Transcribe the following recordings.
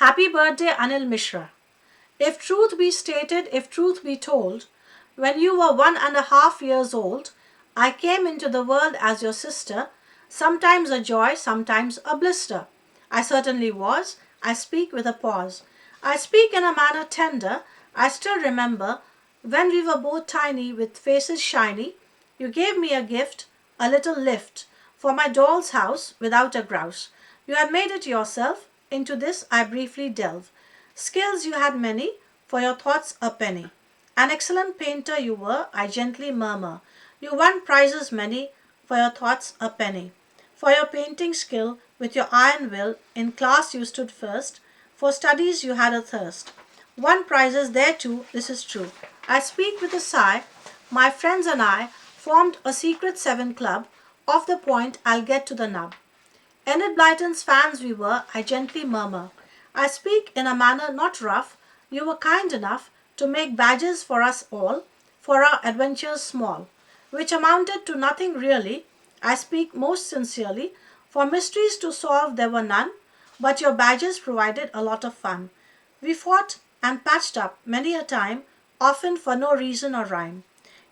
Happy birthday, Anil Mishra. If truth be stated, if truth be told, when you were 1.5 years old, I came into the world as your sister, sometimes a joy, sometimes a blister. I certainly was. I speak with a pause. I speak in a manner tender. I still remember when we were both tiny with faces shiny, you gave me a gift, a little lift, for my doll's house without a grouse. You had made it yourself. Into this I briefly delve. Skills you had many, for your thoughts a penny. An excellent painter you were, I gently murmur. You won prizes many, for your thoughts a penny. For your painting skill, with your iron will, in class you stood first. For studies you had a thirst. Won prizes there too, this is true. I speak with a sigh. My friends and I formed a secret seven club. Off the point, I'll get to the nub. Enid Blyton's fans we were, I gently murmur. I speak in a manner not rough. You were kind enough to make badges for us all, for our adventures small, which amounted to nothing really. I speak most sincerely. For mysteries to solve there were none, but your badges provided a lot of fun. We fought and patched up many a time, often for no reason or rhyme.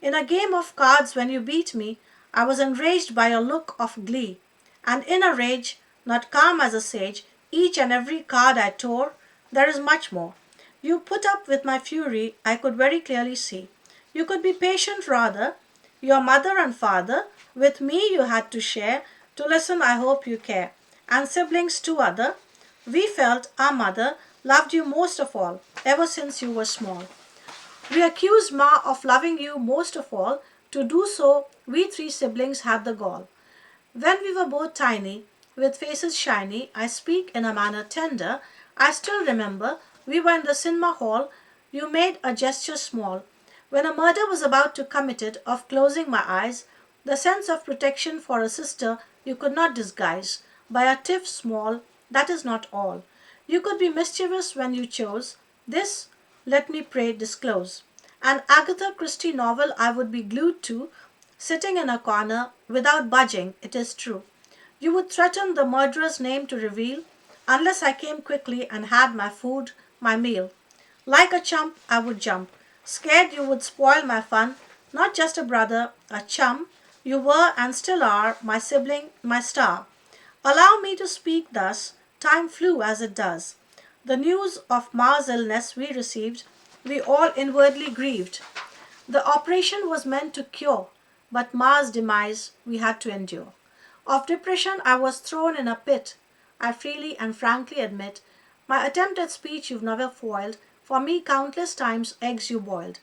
In a game of cards, when you beat me, I was enraged by your look of glee, and in a rage, not calm as a sage, each and every card I tore. There is much more. You put up with my fury, I could very clearly see. You could be patient rather. Your mother and father, with me you had to share. To listen, I hope you care. And siblings two other. We felt our mother loved you most of all, ever since you were small. We accused Ma of loving you most of all. To do so, we three siblings had the gall. When we were both tiny, with faces shiny, I speak in a manner tender. I still remember we were in the cinema hall. You made a gesture small. When a murder was about to committed, of closing my eyes, the sense of protection for a sister you could not disguise by a tiff small. That is not all. You could be mischievous when you chose. This, let me pray, disclose. An Agatha Christie novel I would be glued to, sitting in a corner, without budging, it is true. You would threaten the murderer's name to reveal, unless I came quickly and had my food, my meal. Like a chump, I would jump, scared you would spoil my fun, not just a brother, a chum. You were and still are my sibling, my star. Allow me to speak thus. Time flew as it does. The news of Ma's illness we received, we all inwardly grieved. The operation was meant to cure, but Ma's demise we had to endure. Of depression I was thrown in a pit. I freely and frankly admit my attempt at speech you've never foiled. For me countless times eggs you boiled.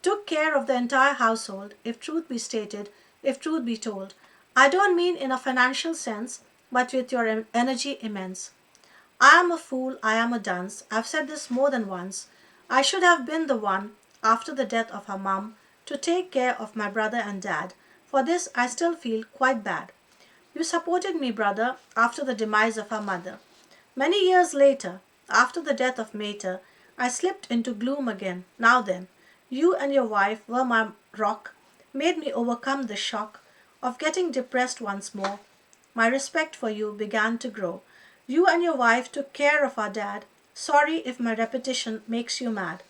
Took care of the entire household, if truth be stated, if truth be told. I don't mean in a financial sense, but with your energy immense. I am a fool, I am a dunce. I've said this more than once. I should have been the one, after the death of her mum, to take care of my brother and dad. For this I still feel quite bad. You supported me, brother, after the demise of her mother. Many years later, after the death of Mater, I slipped into gloom again. Now then, you and your wife were my rock, made me overcome the shock of getting depressed once more. My respect for you began to grow. You and your wife took care of our dad. Sorry if my repetition makes you mad.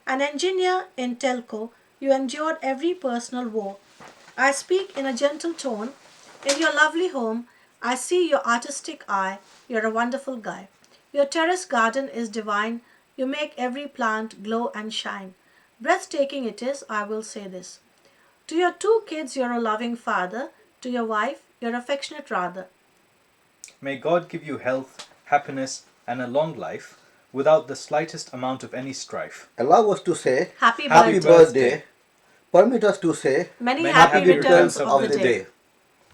An engineer in telco, you endured every personal woe. I speak in a gentle tone. In your lovely home, I see your artistic eye. You're a wonderful guy. Your terrace garden is divine. You make every plant glow and shine. Breathtaking it is, I will say this. To your two kids, you're a loving father. To your wife, you're affectionate rather. May God give you health, happiness, and a long life, without the slightest amount of any strife. Allow us to say Happy happy birthday. birthday. Permit us to say Many Many happy happy returns returns of the day.